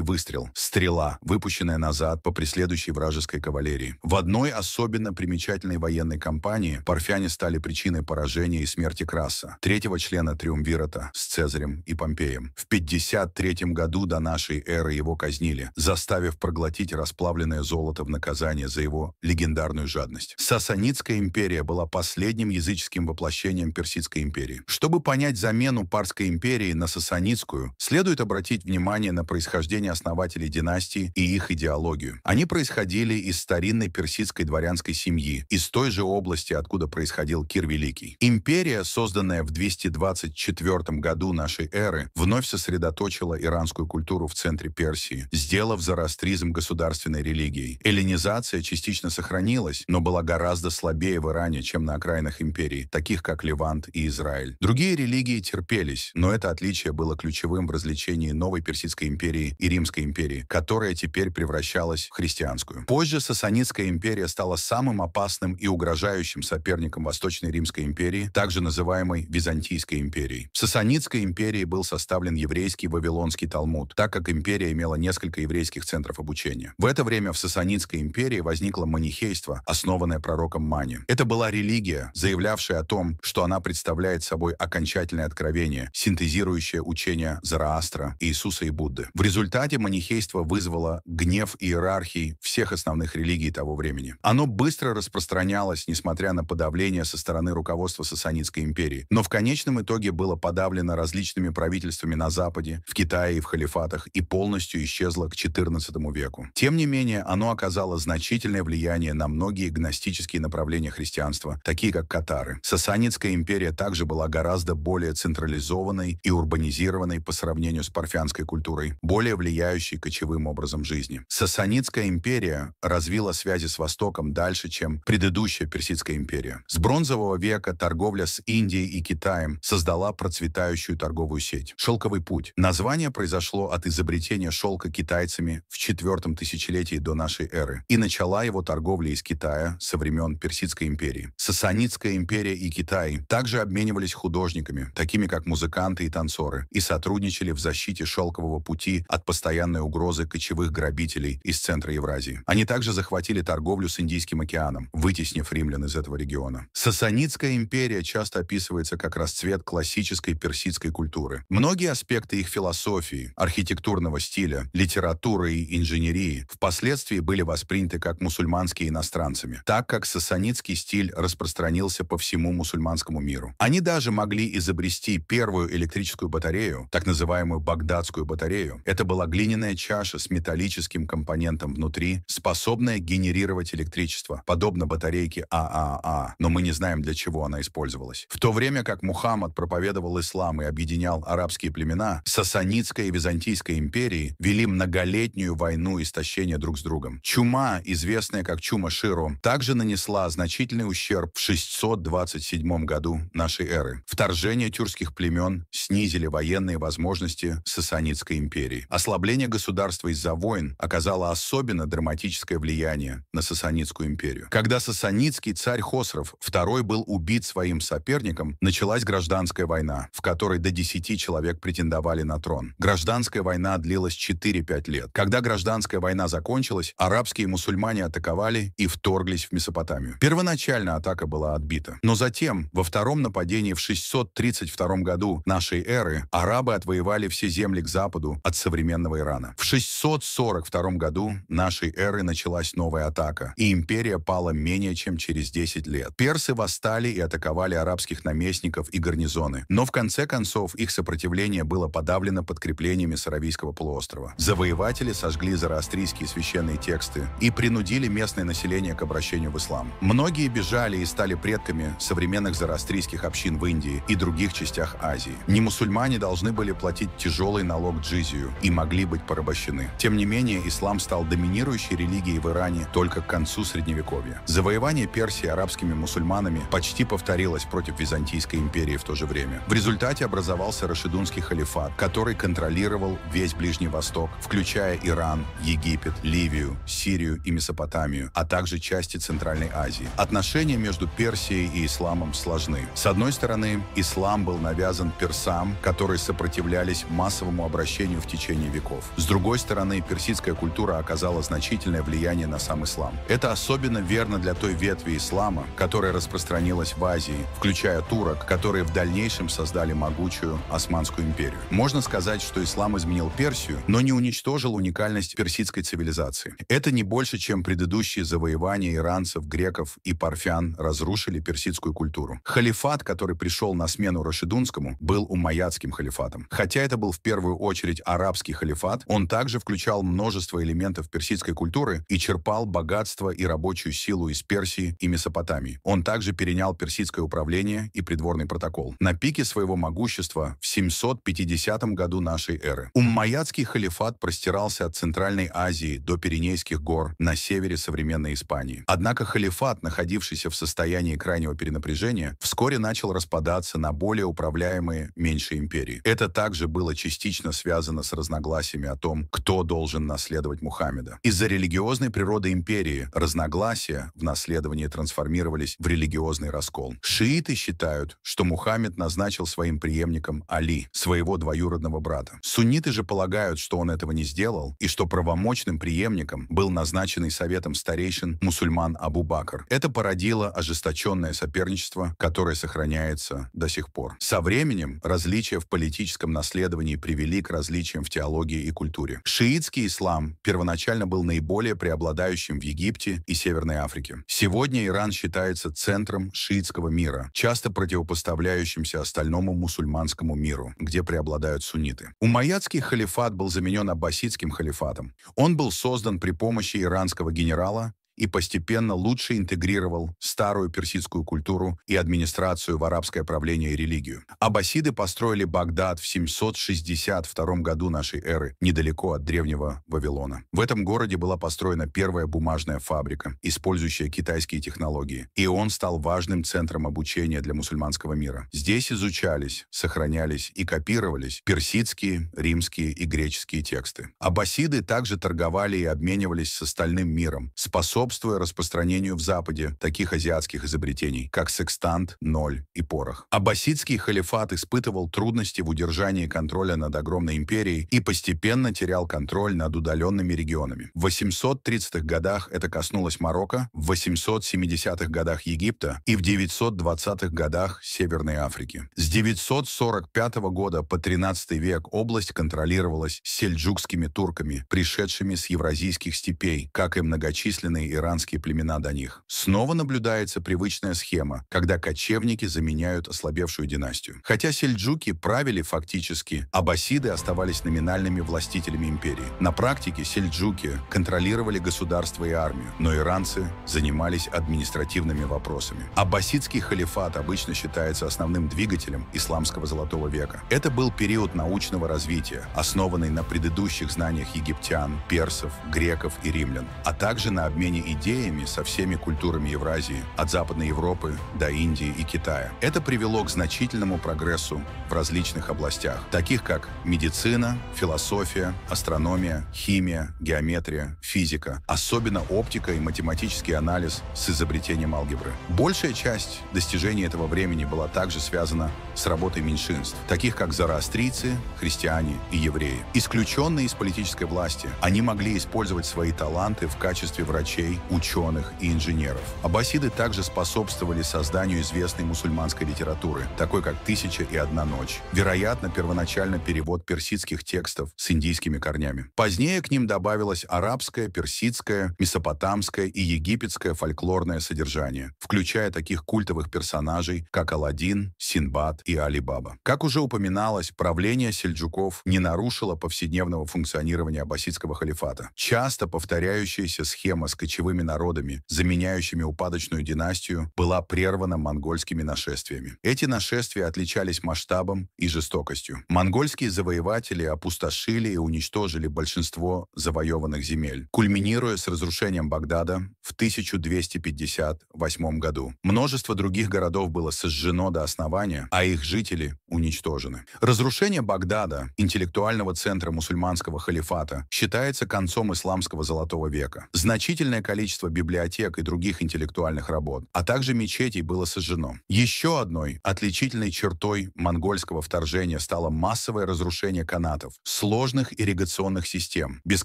выстрел — стрела, выпущенная назад по преследующей вражеской кавалерии. В одной особенно примечательной военной кампании парфяне стали причиной поражения и смерти Краса, третьего члена триумвирата с Цезарем и Помпеем. В 53 году до нашей эры его казнили, заставив проглотить расплавленное золото в наказание за его легендарную жадность. Сасанидская империя была последним языческим воплощением Персидской империи. Чтобы понять замену Парской империи на Сасанидскую, следует обратить внимание на происхождение основателей династии и их идеологию. Они происходили из старинной персидской дворянской семьи, из той же области, откуда происходил Кир Великий. Империя, созданная в 224 году нашей эры, вновь сосредоточила иранскую культуру в центре Персии, сделав зороастризм государственной религией. Эллинизация частично сохранилась, но была гораздо слабее в Иране, чем на окраинах империи, таких как Левант и Израиль. Другие религии терпелись, но это отличие было ключевым в различении новой Персидской империи и Римской империи, которая теперь превращалась в христианскую. Позже Сасанидская империя стала самым опасным и угрожающим соперником Восточной Римской империи, также называемой Византийской империей. В Сасанидской империи был составлен еврейский Вавилонский Талмуд, так как империя имела несколько еврейских центров обучения. В это время в Сасанидской империи возникло манихейство, основанное пророком Мани. Это была религия, заявлявшая о том, что она представляет собой окончательное откровение, синтезирующее учения Зороастра, Иисуса и Будды. В результате манихейство вызвало гнев иерархий всех основных религий того времени. Оно быстро распространялось, несмотря на подавление со стороны руководства государства Сасанидской империи, но в конечном итоге было подавлено различными правительствами на Западе, в Китае и в халифатах и полностью исчезло к XIV веку. Тем не менее, оно оказало значительное влияние на многие гностические направления христианства, такие как катары. Сасанидская империя также была гораздо более централизованной и урбанизированной по сравнению с парфянской культурой, более влияющей кочевым образом жизни. Сасанидская империя развила связи с Востоком дальше, чем предыдущая Персидская империя. С бронзового века торговля с Индией и Китаем создала процветающую торговую сеть. Шелковый путь. Название произошло от изобретения шелка китайцами в IV тысячелетии до нашей эры, и начала его торговля из Китая со времен Персидской империи. Сасанидская империя и Китай также обменивались художниками, такими как музыканты и танцоры, и сотрудничали в защите шелкового пути от постоянной угрозы кочевых грабителей из центра Евразии. Они также захватили торговлю с Индийским океаном, вытеснив римлян из этого региона. Сасанидская империя часто описывается как расцвет классической персидской культуры. Многие аспекты их философии, архитектурного стиля, литературы и инженерии впоследствии были восприняты как мусульманские иностранцами, так как сасанидский стиль распространился по всему мусульманскому миру. Они даже могли изобрести первую электрическую батарею, так называемую багдадскую батарею. Это была глиняная чаша с металлическим компонентом внутри, способная генерировать электричество, подобно батарейке ААА, но мы не знаем, для чего она использовалась. В то время как Мухаммад проповедовал ислам и объединял арабские племена, Сасанидская и Византийская империи вели многолетнюю войну истощения друг с другом. Чума, известная как чума Широ, также нанесла значительный ущерб в 627 году нашей эры. Вторжение тюркских племен снизили военные возможности Сасанидской империи. Ослабление государства из-за войн оказало особенно драматическое влияние на Сасанидскую империю. Когда сасанидский царь Хосров II был убит своим соперником, началась гражданская война, в которой до 10 человек претендовали на трон. Гражданская война длилась 4-5 лет. Когда гражданская война закончилась, арабские мусульмане атаковали и вторглись в Месопотамию. Первоначально атака была отбита, но затем, во втором нападении в 632 году нашей эры, арабы отвоевали все земли к западу от современного Ирана. В 642 году нашей эры началась новая атака, и империя пала менее чем через 10 лет. Персы восстали и атаковали арабских наместников и гарнизоны, но в конце концов их сопротивление было подавлено подкреплениями с Аравийского полуострова. Завоеватели сожгли зороастрийские священные тексты и принудили местное население к обращению в ислам. Многие бежали и стали предками современных зороастрийских общин в Индии и других частях Азии. Немусульмане должны были платить тяжелый налог джизию и могли быть порабощены. Тем не менее, ислам стал доминирующей религией в Иране только к концу Средневековья. Завоевание Персии арабскими мусульманами почти повторилось против Византийской империи в то же время. В результате образовался Рашидунский халифат, который контролировал весь Ближний Восток, включая Иран, Египет, Ливию, Сирию и Месопотамию, а также части Центральной Азии. Отношения между Персией и исламом сложны. С одной стороны, ислам был навязан персам, которые сопротивлялись массовому обращению в течение веков. С другой стороны, персидская культура оказала значительное влияние на сам ислам. Это особенно верно для той ветви ислама, которая распространилась в Азии, включая турок, которые в дальнейшем создали могучую Османскую империю. Можно сказать, что ислам изменил Персию, но не уничтожил уникальность персидской цивилизации. Это не больше, чем предыдущие завоевания иранцев, греков и парфян разрушили персидскую культуру. Халифат, который пришел на смену Рашидунскому, был умайядским халифатом. Хотя это был в первую очередь арабский халифат, он также включал множество элементов персидской культуры и черпал богатство и рабочую силу из Персии и Месопотамии. Он также перенял персидское управление и придворный протокол. На пике своего могущества в 750 году нашей эры уммайядский халифат простирался от Центральной Азии до Пиренейских гор на севере современной Испании. Однако халифат, находившийся в состоянии крайнего перенапряжения, вскоре начал распадаться на более управляемые меньшие империи. Это также было частично связано с разногласиями о том, кто должен наследовать Мухаммеда. Из-за религиозной природы империи разногласия в наследовании трансформировались в религиозный раскол. Шииты считают, что Мухаммед назначил своим преемником Али, своего двоюродного брата. Сунниты же полагают, что он этого не сделал, и что правомочным преемником был назначенный советом старейшин мусульман Абу Бакр. Это породило ожесточенное соперничество, которое сохраняется до сих пор. Со временем различия в политическом наследовании привели к различиям в теологии и культуре. Шиитский ислам первоначально был наиболее преобладающим в Египте и Северной Африке. Сегодня Иран считается центром шиитского мира, часто противопоставляющимся остальному мусульманскому миру, где преобладают сунниты. Умайядский халифат был заменен аббасидским халифатом. Он был создан при помощи иранского генерала и постепенно лучше интегрировал старую персидскую культуру и администрацию в арабское правление и религию. Аббасиды построили Багдад в 762 году нашей эры, недалеко от древнего Вавилона. В этом городе была построена первая бумажная фабрика, использующая китайские технологии, и он стал важным центром обучения для мусульманского мира. Здесь изучались, сохранялись и копировались персидские, римские и греческие тексты. Аббасиды также торговали и обменивались с остальным миром, способствуя распространению в Западе таких азиатских изобретений, как секстант, ноль и порох. Аббасидский халифат испытывал трудности в удержании контроля над огромной империей и постепенно терял контроль над удаленными регионами. В 830-х годах это коснулось Марокко, в 870-х годах Египта и в 920-х годах Северной Африки. С 945 года по 13 век область контролировалась сельджукскими турками, пришедшими с евразийских степей, как и многочисленные иранские племена до них. Снова наблюдается привычная схема, когда кочевники заменяют ослабевшую династию. Хотя сельджуки правили фактически, аббасиды оставались номинальными властителями империи. На практике сельджуки контролировали государство и армию, но иранцы занимались административными вопросами. Аббасидский халифат обычно считается основным двигателем исламского золотого века. Это был период научного развития, основанный на предыдущих знаниях египтян, персов, греков и римлян, а также на обмене идеями со всеми культурами Евразии, от Западной Европы до Индии и Китая. Это привело к значительному прогрессу в различных областях, таких как медицина, философия, астрономия, химия, геометрия, физика, особенно оптика и математический анализ с изобретением алгебры. Большая часть достижений этого времени была также связана с работой меньшинств, таких как зороастрийцы, христиане и евреи. Исключенные из политической власти, они могли использовать свои таланты в качестве врачей, ученых и инженеров. Аббасиды также способствовали созданию известной мусульманской литературы, такой как «Тысяча и одна ночь». Вероятно, первоначально перевод персидских текстов с индийскими корнями. Позднее к ним добавилось арабское, персидское, месопотамское и египетское фольклорное содержание, включая таких культовых персонажей, как Аладдин, Синдбад и Али-Баба. Как уже упоминалось, правление сельджуков не нарушило повседневного функционирования аббасидского халифата. Часто повторяющаяся схема с кочевыми народами, заменяющими упадочную династию, была прервана монгольскими нашествиями. Эти нашествия отличались масштабом и жестокостью. Монгольские завоеватели опустошили и уничтожили большинство завоеванных земель, кульминируя с разрушением Багдада в 1258 году. Множество других городов было сожжено до основания, а их жители уничтожены. Разрушение Багдада, интеллектуального центра мусульманского халифата, считается концом исламского золотого века. Значительное количество библиотек и других интеллектуальных работ, а также мечетей было сожжено. Еще одной отличительной чертой монгольского вторжения стало массовое разрушение канатов, сложных ирригационных систем, без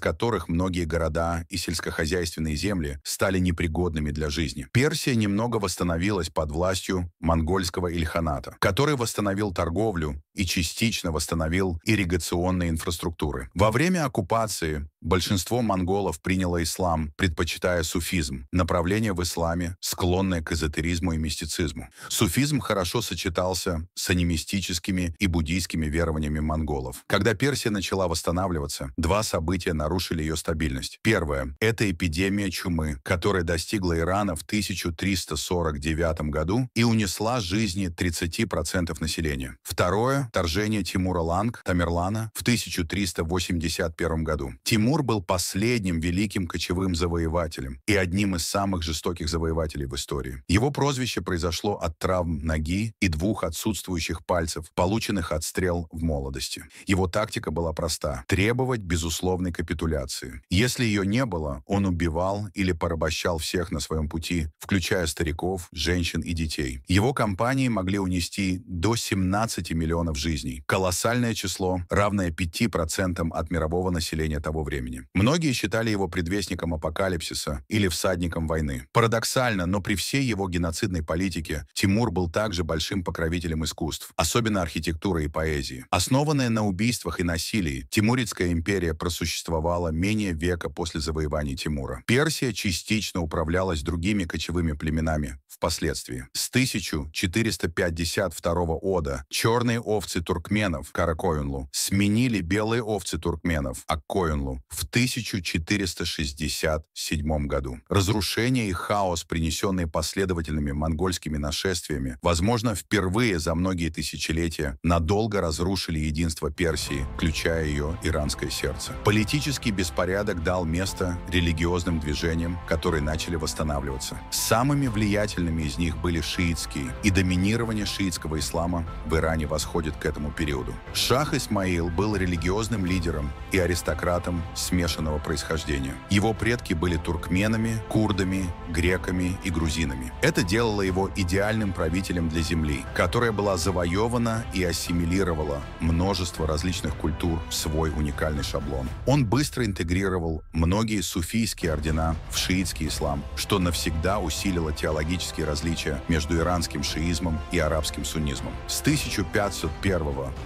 которых многие города и сельскохозяйственные земли стали непригодными для жизни. Персия немного восстановилась под властью монгольского ильханата, который восстановил торговлю и частично восстановил ирригационные инфраструктуры. Во время оккупации большинство монголов приняло ислам, предпочитая суфизм, направление в исламе, склонное к эзотеризму и мистицизму. Суфизм хорошо сочетался с анимистическими и буддийскими верованиями монголов. Когда Персия начала восстанавливаться, два события нарушили ее стабильность. Первое – это эпидемия чумы, которая достигла Ирана в 1349 году и унесла жизни 30% населения. Второе – вторжение Тимура Тамерлана в 1381 году. Тимур был последним великим кочевым завоевателем и одним из самых жестоких завоевателей в истории. Его прозвище произошло от травм ноги и двух отсутствующих пальцев, полученных от стрел в молодости. Его тактика была проста – требовать безусловной капитуляции. Если ее не было, он убивал или порабощал всех на своем пути, включая стариков, женщин и детей. Его кампании могли унести до 17 миллионов жизней. Колоссальное число, равное 5% от мирового населения того времени. времени. Многие считали его предвестником апокалипсиса или всадником войны. Парадоксально, но при всей его геноцидной политике Тимур был также большим покровителем искусств, особенно архитектуры и поэзии. Основанная на убийствах и насилии, Тимуридская империя просуществовала менее века после завоеваний Тимура. Персия частично управлялась другими кочевыми племенами впоследствии. С 1452 года черные овцы туркменов Каракоюнлу сменили белые овцы туркменов Аккоюнлу в 1467 году. Разрушение и хаос, принесенные последовательными монгольскими нашествиями, возможно, впервые за многие тысячелетия надолго разрушили единство Персии, включая ее иранское сердце. Политический беспорядок дал место религиозным движениям, которые начали восстанавливаться. Самыми влиятельными из них были шиитские, и доминирование шиитского ислама в Иране восходит к этому периоду. Шах Исмаил был религиозным лидером и аристократом смешанного происхождения. Его предки были туркменами, курдами, греками и грузинами. Это делало его идеальным правителем для земли, которая была завоевана и ассимилировала множество различных культур в свой уникальный шаблон. Он быстро интегрировал многие суфийские ордена в шиитский ислам, что навсегда усилило теологические различия между иранским шиизмом и арабским суннизмом. С 1501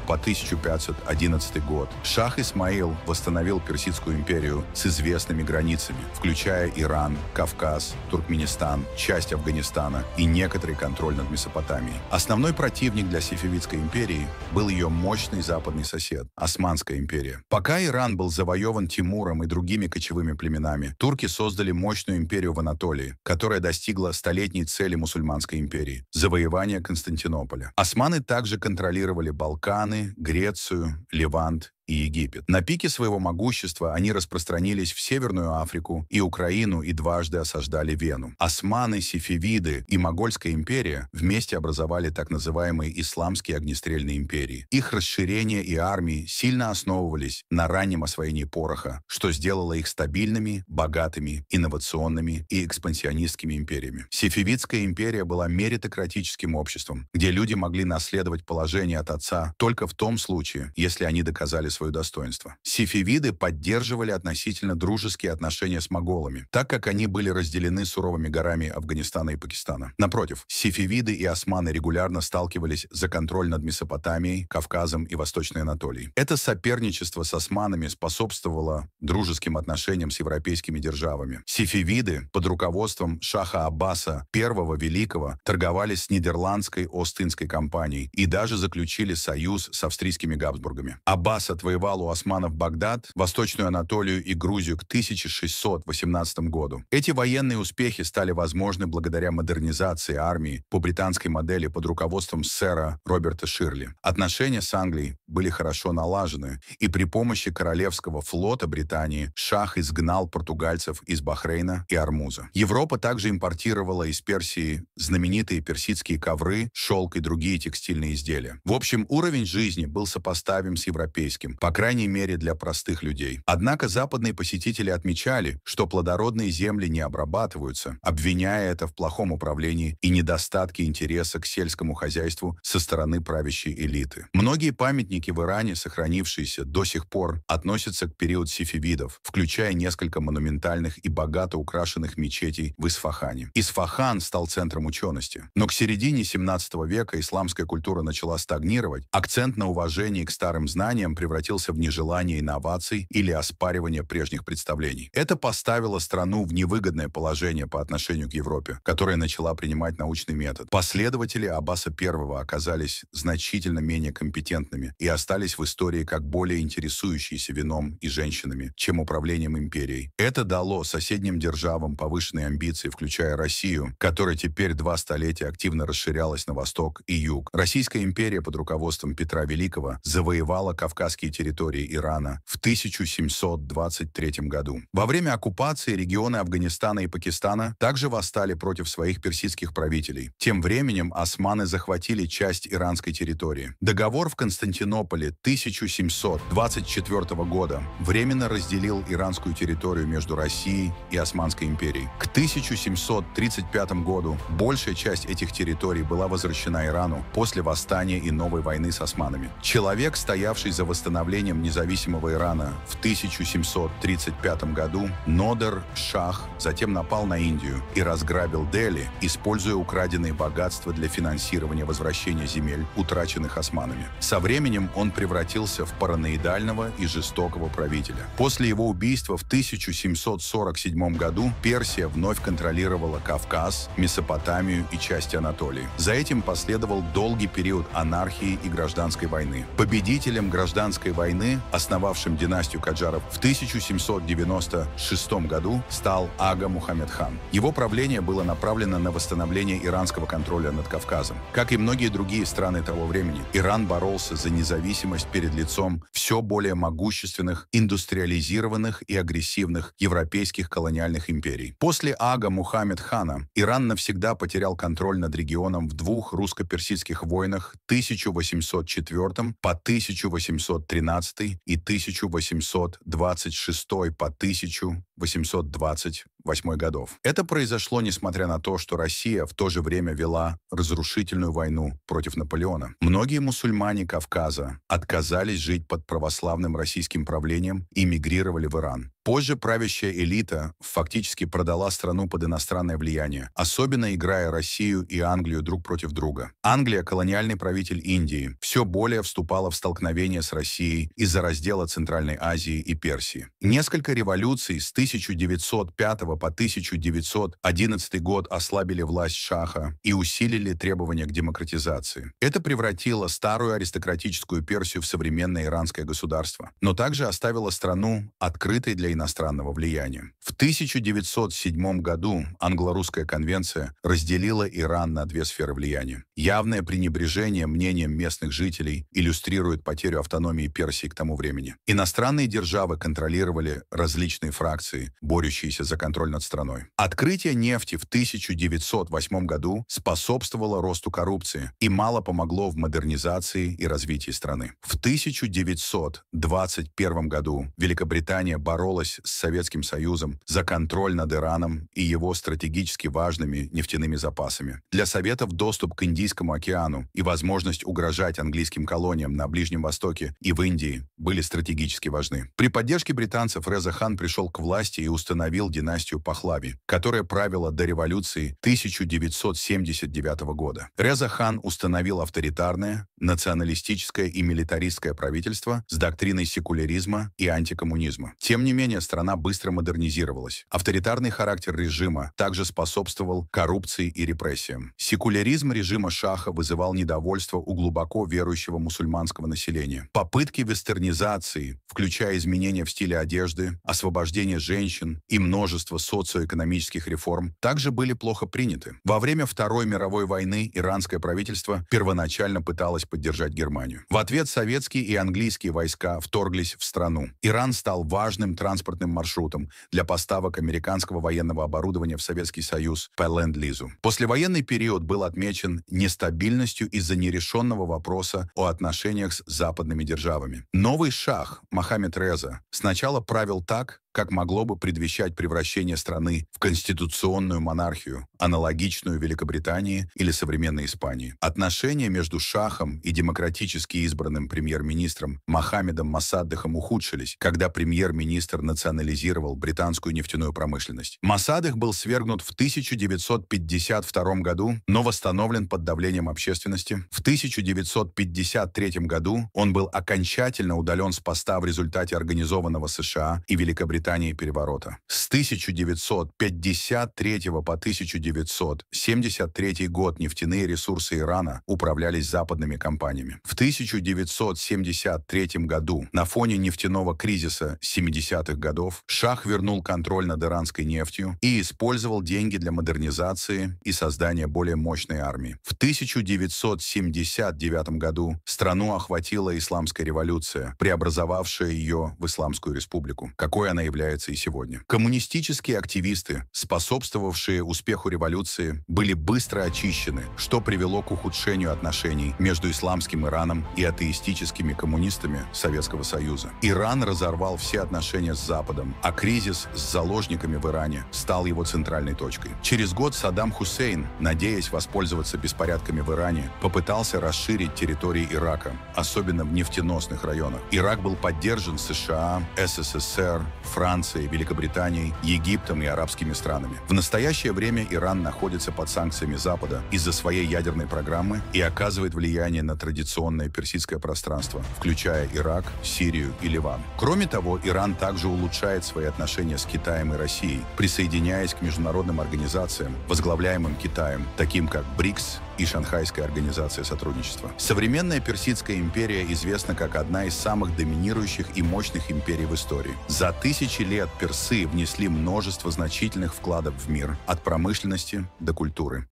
по 1511 год Шах Исмаил восстановил Персидскую империю с известными границами, включая Иран, Кавказ, Туркменистан, часть Афганистана и некоторый контроль над Месопотамией. Основной противник для Сефевидской империи был ее мощный западный сосед – Османская империя. Пока Иран был завоеван Тимуром и другими кочевыми племенами, турки создали мощную империю в Анатолии, которая достигла столетней цели мусульманской империи – завоевания Константинополя. Османы также контролировали Балканы, Грецию, Левант и Египет. На пике своего могущества они распространились в Северную Африку и Украину и дважды осаждали Вену. Османы, Сефевиды и Могольская империя вместе образовали так называемые исламские огнестрельные империи. Их расширение и армии сильно основывались на раннем освоении пороха, что сделало их стабильными, богатыми, инновационными и экспансионистскими империями. Сефевидская империя была меритократическим обществом, где люди могли наследовать положение от отца только в том случае, если они доказали свое достоинство. Сефевиды поддерживали относительно дружеские отношения с моголами, так как они были разделены суровыми горами Афганистана и Пакистана. Напротив, сефевиды и османы регулярно сталкивались за контроль над Месопотамией, Кавказом и Восточной Анатолией. Это соперничество с османами способствовало дружеским отношениям с европейскими державами. Сефевиды под руководством шаха Аббаса I Великого торговали с нидерландской Остинской компанией и даже заключили союз с австрийскими Габсбургами. Аббас отвоевал у османов Багдад, Восточную Анатолию и Грузию к 1618 году. Эти военные успехи стали возможны благодаря модернизации армии по британской модели под руководством сэра Роберта Ширли. Отношения с Англией были хорошо налажены, и при помощи Королевского флота Британии шах изгнал португальцев из Бахрейна и Ормуза. Европа также импортировала из Персии знаменитые персидские ковры, шелк и другие текстильные изделия. В общем, уровень жизни был сопоставим с европейским, по крайней мере для простых людей. Однако западные посетители отмечали, что плодородные земли не обрабатываются, обвиняя это в плохом управлении и недостатке интереса к сельскому хозяйству со стороны правящей элиты. Многие памятники в Иране, сохранившиеся до сих пор, относятся к периоду сефевидов, включая несколько монументальных и богато украшенных мечетей в Исфахане. Исфахан стал центром учености, но к середине 17 века исламская культура начала стагнировать, акцент на уважении к старым знаниям превратился в нежелание инноваций или оспаривание прежних представлений. Это поставило страну в невыгодное положение по отношению к Европе, которая начала принимать научный метод. Последователи Аббаса I оказались значительно менее компетентными и остались в истории как более интересующиеся вином и женщинами, чем управлением империей. Это дало соседним державам повышенные амбиции, включая Россию, которая теперь 2 столетия активно расширялась на восток и юг. Российская империя под руководством Петра Великого завоевала кавказские территории Ирана в 1723 году. Во время оккупации регионы Афганистана и Пакистана также восстали против своих персидских правителей. Тем временем османы захватили часть иранской территории. Договор в Константинополе 1724 года временно разделил иранскую территорию между Россией и Османской империей. К 1735 году большая часть этих территорий была возвращена Ирану после восстания и новой войны с османами. Человек, стоявший за восстановление становлением независимого Ирана в 1735 году Нодер-Шах затем напал на Индию и разграбил Дели, используя украденные богатства для финансирования возвращения земель, утраченных османами. Со временем он превратился в параноидального и жестокого правителя. После его убийства в 1747 году Персия вновь контролировала Кавказ, Месопотамию и части Анатолии. За этим последовал долгий период анархии и гражданской войны. Победителем гражданской войны, основавшим династию Каджаров в 1796 году, стал Ага Мухаммед хан. Его правление было направлено на восстановление иранского контроля над Кавказом. Как и многие другие страны того времени, Иран боролся за независимость перед лицом все более могущественных, индустриализированных и агрессивных европейских колониальных империй. После Ага Мухаммед хана Иран навсегда потерял контроль над регионом в двух русско-персидских войнах 1804 по 1813 и 1826 по 1828 годов. Это произошло несмотря на то, что Россия в то же время вела разрушительную войну против Наполеона. Многие мусульмане Кавказа отказались жить под православным российским правлением и мигрировали в Иран. Позже правящая элита фактически продала страну под иностранное влияние, особенно играя Россию и Англию друг против друга. Англия, колониальный правитель Индии, все более вступала в столкновение с Россией из-за раздела Центральной Азии и Персии. Несколько революций с 1905 по 1911 год ослабили власть шаха и усилили требования к демократизации. Это превратило старую аристократическую Персию в современное иранское государство, но также оставило страну открытой для иностранного влияния. В 1907 году Англо-Русская конвенция разделила Иран на две сферы влияния. Явное пренебрежение мнением местных жителей иллюстрирует потерю автономии Персии к тому времени. Иностранные державы контролировали различные фракции, борющиеся за контроль над страной. Открытие нефти в 1908 году способствовало росту коррупции и мало помогло в модернизации и развитии страны. В 1921 году Великобритания боролась с Советским Союзом за контроль над Ираном и его стратегически важными нефтяными запасами. Для Советов доступ к Индийскому океану и возможность угрожать английским колониям на Ближнем Востоке и в Индии были стратегически важны. При поддержке британцев Реза хан пришел к власти и установил династию Пахлави, которая правила до революции 1979 года. Реза хан установил авторитарное, националистическое и милитаристское правительство с доктриной секуляризма и антикоммунизма. Тем не менее, страна быстро модернизировалась. Авторитарный характер режима также способствовал коррупции и репрессиям. Секуляризм режима шаха вызывал недовольство у глубоко верующего мусульманского населения. Попытки вестернизации, включая изменения в стиле одежды, освобождение женщин и множество социоэкономических реформ, также были плохо приняты. Во время Второй мировой войны иранское правительство первоначально пыталось поддержать Германию. В ответ советские и английские войска вторглись в страну. Иран стал важным транспортным маршрутом для поставок американского военного оборудования в Советский Союз по ленд-лизу. Послевоенный период был отмечен нестабильностью из-за нерешенного вопроса о отношениях с западными державами. Новый шах Мохаммед Реза сначала правил так, как могло бы предвещать превращение страны в конституционную монархию, аналогичную Великобритании или современной Испании. Отношения между шахом и демократически избранным премьер-министром Мохаммедом Моссаддехом ухудшились, когда премьер-министр национализировал британскую нефтяную промышленность. Моссаддех был свергнут в 1952 году, но восстановлен под давлением общественности. В 1953 году он был окончательно удален с поста в результате организованного США и Великобритании переворота. С 1953 по 1973 год нефтяные ресурсы Ирана управлялись западными компаниями. В 1973 году на фоне нефтяного кризиса 70-х годов шах вернул контроль над иранской нефтью и использовал деньги для модернизации и создания более мощной армии. В 1979 году страну охватила исламская революция, преобразовавшая ее в Исламскую республику. Какой она является и сегодня. Коммунистические активисты, способствовавшие успеху революции, были быстро очищены, что привело к ухудшению отношений между исламским Ираном и атеистическими коммунистами Советского Союза. Иран разорвал все отношения с Западом, а кризис с заложниками в Иране стал его центральной точкой. Через год Саддам Хусейн, надеясь воспользоваться беспорядками в Иране, попытался расширить территории Ирака, особенно в нефтеносных районах. Ирак был поддержан США, СССР, Францией, Великобританией, Египтом и арабскими странами. В настоящее время Иран находится под санкциями Запада из-за своей ядерной программы и оказывает влияние на традиционное персидское пространство, включая Ирак, Сирию и Ливан. Кроме того, Иран также улучшает свои отношения с Китаем и Россией, присоединяясь к международным организациям, возглавляемым Китаем, таким как БРИКС и Шанхайская организация сотрудничества. Современная Персидская империя известна как одна из самых доминирующих и мощных империй в истории. За тысячи лет персы внесли множество значительных вкладов в мир, от промышленности до культуры.